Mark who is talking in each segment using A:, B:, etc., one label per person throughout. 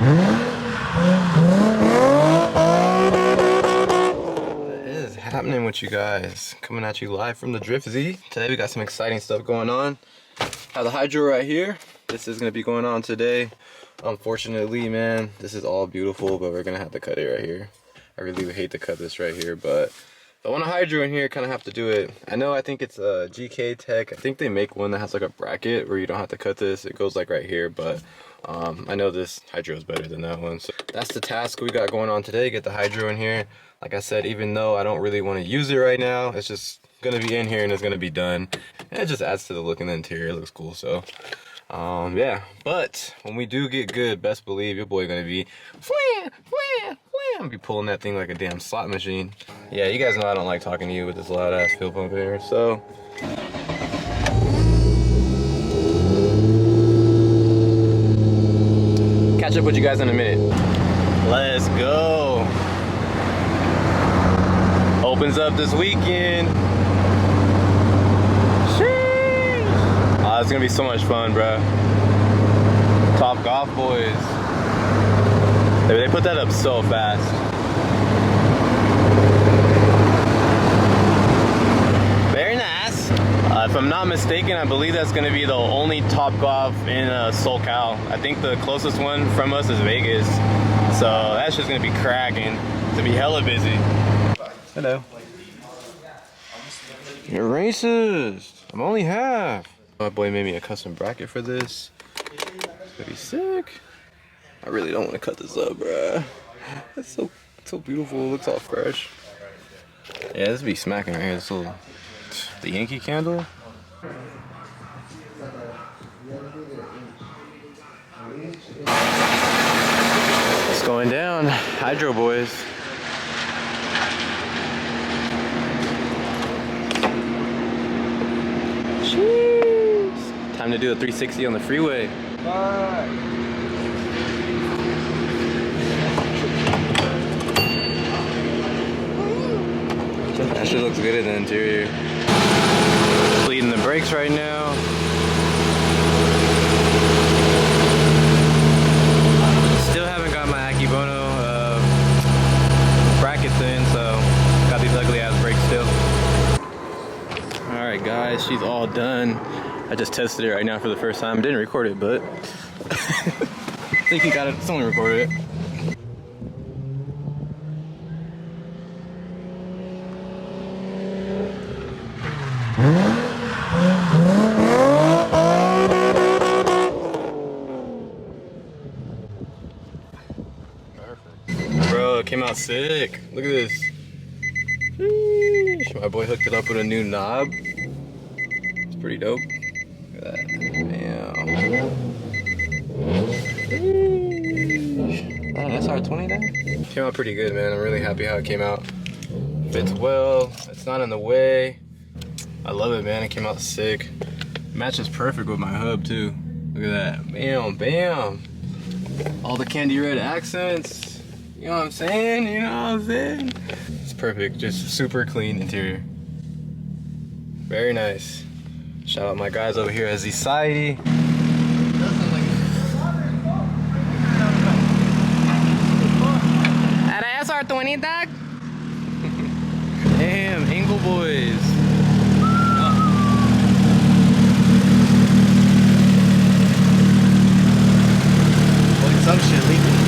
A: What is happening with you guys? Coming at you live from the Drift Z. Today we got some exciting stuff going on. Have the hydro right here. This is gonna be going on today. Unfortunately, man, this is all beautiful, but we're gonna have to cut it right here. I really would hate to cut this right here, but if I want a hydro in here, kind of have to do it. I think it's a GK Tech. I think they make one that has like a bracket where you don't have to cut this. It goes like right here, but I know this hydro is better than that one. So that's the task we got going on today, get the hydro in here. Like I said, even though I don't really want to use it right now, it's just gonna be in here and it's gonna be done. And it just adds to the look in the interior. It looks cool, so yeah. But when we do get good, best believe your boy gonna be I'm gonna be pulling that thing like a damn slot machine. Yeah, you guys know I don't like talking to you with this loud ass fuel pump here, so catch up with you guys in a minute. Let's go. Opens up this weekend. Sheesh. Oh, it's gonna be so much fun, bro. Top Golf Boys. They put that up so fast. Very nice. If I'm not mistaken, I believe that's gonna be the only Top Golf in SoCal. I think the closest one from us is Vegas. So that's just gonna be cracking. It's gonna be hella busy. Hello. You're racist. I'm only half. My boy made me a custom bracket for this. It's gonna be sick. I really don't want to cut this up, bruh. It's so beautiful. It looks all fresh. Yeah, this be smacking right here. This little, the Yankee candle. It's going down. Hydro Boys. Jeez. Time to do a 360 on the freeway. Bye. That shit looks good in the interior. Bleeding the brakes right now. Still haven't got my Akebono brackets in, so got these ugly ass brakes still. Alright guys, she's all done. I just tested it right now for the first time. Didn't record it, but I think you got it. Someone recorded it. Bro, it came out sick. Look at this. Sheesh. My boy hooked it up with a new knob. It's pretty dope. Look at that. Damn. That SR20 there? Came out pretty good, man. I'm really happy how it came out. Fits well. It's not in the way. I love it, man. It came out sick. Matches perfect with my hub, too. Look at that. Bam, bam. All the candy red accents. You know what I'm saying? You know what I'm saying? It's perfect. Just super clean interior. Very nice. Shout out my guys over here at Z-Society. That SR20, dog? Damn, Angle Boys.
B: Some shit leaking.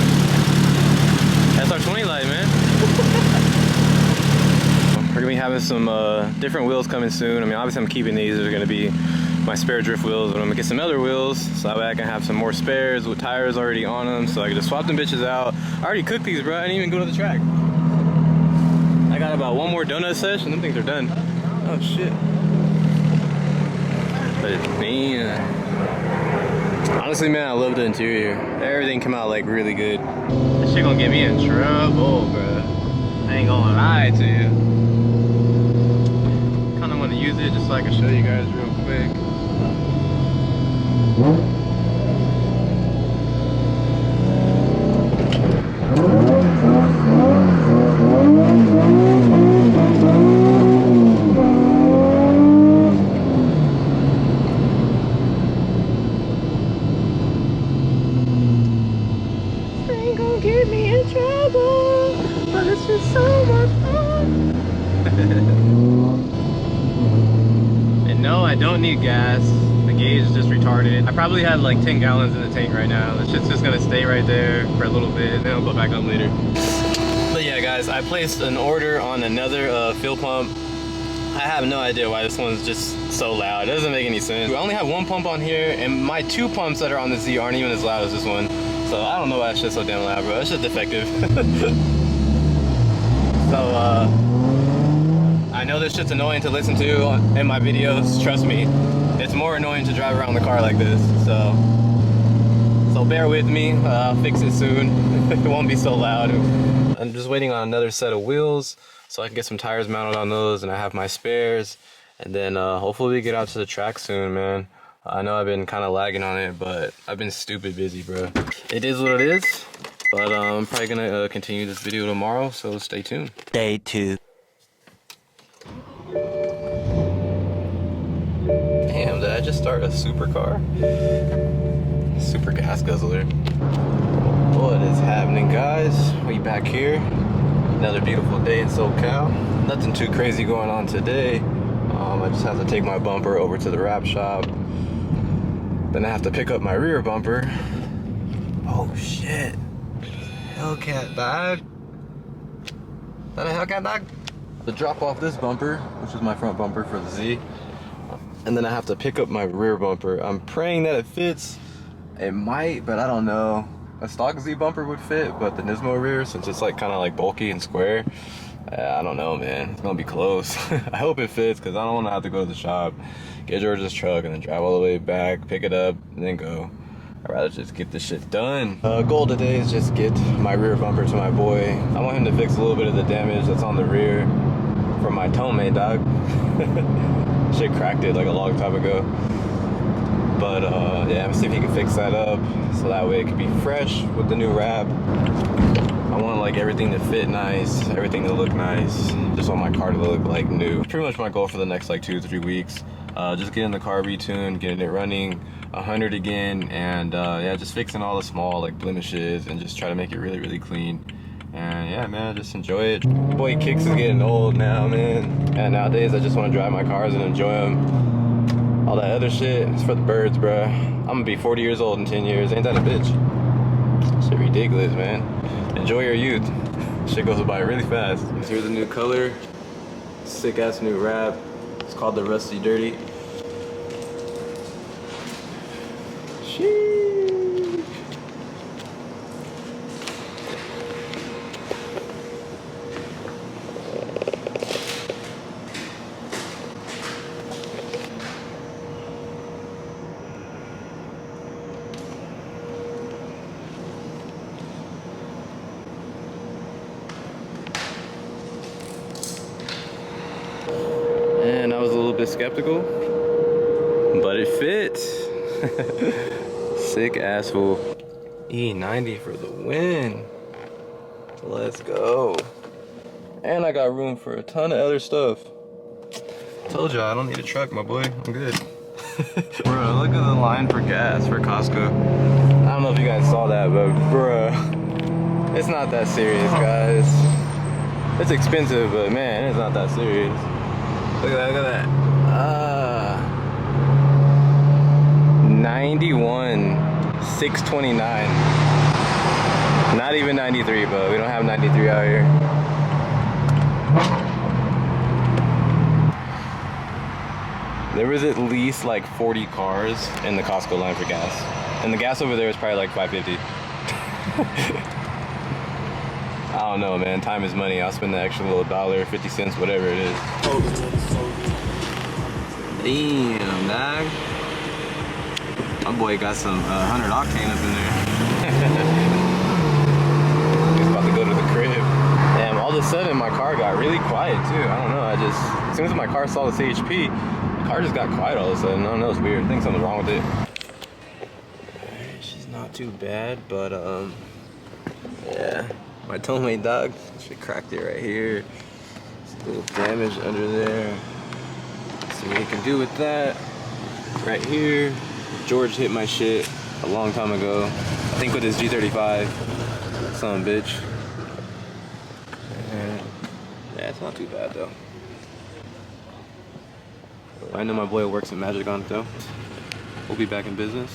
A: SR20 light, man. We're gonna be having some different wheels coming soon. I mean, obviously I'm keeping these. They're gonna be my spare drift wheels, but I'm gonna get some other wheels so that way I can have some more spares with tires already on them, so I can just swap them bitches out. I already cooked these, bro. I didn't even go to the track. I got about one more donut session. Them things are done. Oh shit. But man. Honestly, man, I love the interior. Everything came out like really good. This shit gonna get me in trouble, bro. I ain't gonna lie to you. Kinda wanna use it just so I can show you guys real quick. is so much fun. And no, I don't need gas. The gauge is just retarded. I probably had like 10 gallons in the tank right now. The shit's just gonna stay right there for a little bit and then I'll go back up later. But yeah guys, I placed an order on another fuel pump. I have no idea why this one's just so loud. It doesn't make any sense. I only have one pump on here and my 2 pumps that are on the Z aren't even as loud as this one. So I don't know why that shit's so damn loud, bro. It's just defective. So I know this shit's annoying to listen to in my videos, trust me. It's more annoying to drive around the car like this, so bear with me, I'll fix it soon. It won't be so loud. I'm just waiting on another set of wheels so I can get some tires mounted on those, and I have my spares, and then hopefully we get out to the track soon, man. I know I've been kind of lagging on it, but I've been stupid busy, bro. It is what it is, but I'm probably gonna continue this video tomorrow, so stay tuned.
C: Day 2.
A: Damn, did I just start a supercar? Super gas guzzler. What is happening, guys? We back here. Another beautiful day in SoCal. Nothing too crazy going on today. I just have to take my bumper over to the wrap shop. Then I have to pick up my rear bumper. Oh shit. Hellcat dog. Is that a Hellcat dog? To drop off this bumper, which is my front bumper for the Z. And then I have to pick up my rear bumper. I'm praying that it fits. It might, but I don't know. A stock Z bumper would fit, but the Nismo rear, since it's like kind of like bulky and square, I don't know, man. It's gonna be close. I hope it fits, because I don't want to have to go to the shop, get George's truck, and then drive all the way back, pick it up, and then go. I'd rather just get this shit done. Goal today is just get my rear bumper to my boy. I want him to fix a little bit of the damage that's on the rear from my Tomei, dog. Shit cracked it like a long time ago. But yeah, I'm gonna see if he can fix that up so that way it can be fresh with the new wrap. I want like everything to fit nice, everything to look nice. Just want my car to look like new. Pretty much my goal for the next like 2-3 weeks. Just getting the car retuned, getting it running 100 again, and yeah, just fixing all the small like blemishes and just try to make it really, really clean. And yeah, man, just enjoy it. Boy, kicks is getting old now, man. And nowadays I just want to drive my cars and enjoy them. All that other shit is for the birds, bruh. I'm gonna be 40 years old in 10 years. Ain't that a bitch? Shit ridiculous, man. Enjoy your youth. Shit goes by really fast. Here's the new color. Sick ass new wrap. It's called the Rusty Dirty. Sheesh. And I was a little bit skeptical, but it fits. Sick asshole. E90 for the win. Let's go. And I got room for a ton of other stuff. Told y'all I don't need a truck, my boy. I'm good. Bro, look at the line for gas for Costco. I don't know if you guys saw that, but bruh, it's not that serious, guys. It's expensive, but man, it's not that serious. Look at that, look at that. 91, 629. Not even 93, but we don't have 93 out here. There was at least like 40 cars in the Costco line for gas. And the gas over there is probably like $5.50. I don't know, man. Time is money. I'll spend the extra little $1, 50 cents, whatever it is. Damn, dog. My boy got some 100 octane up in there. He's about to go to the crib. Damn, all of a sudden my car got really quiet too. I don't know. As soon as my car saw the CHP, the car just got quiet all of a sudden. I don't know. It's weird. I think something's wrong with it. She's not too bad, but yeah. My Tomei dog, she cracked it right here. Just a little damage under there. See what he can do with that. Right here. George hit my shit a long time ago. I think with his G35. Son of a bitch. Yeah, it's not too bad though. I know my boy works in Magic on it though. We'll be back in business.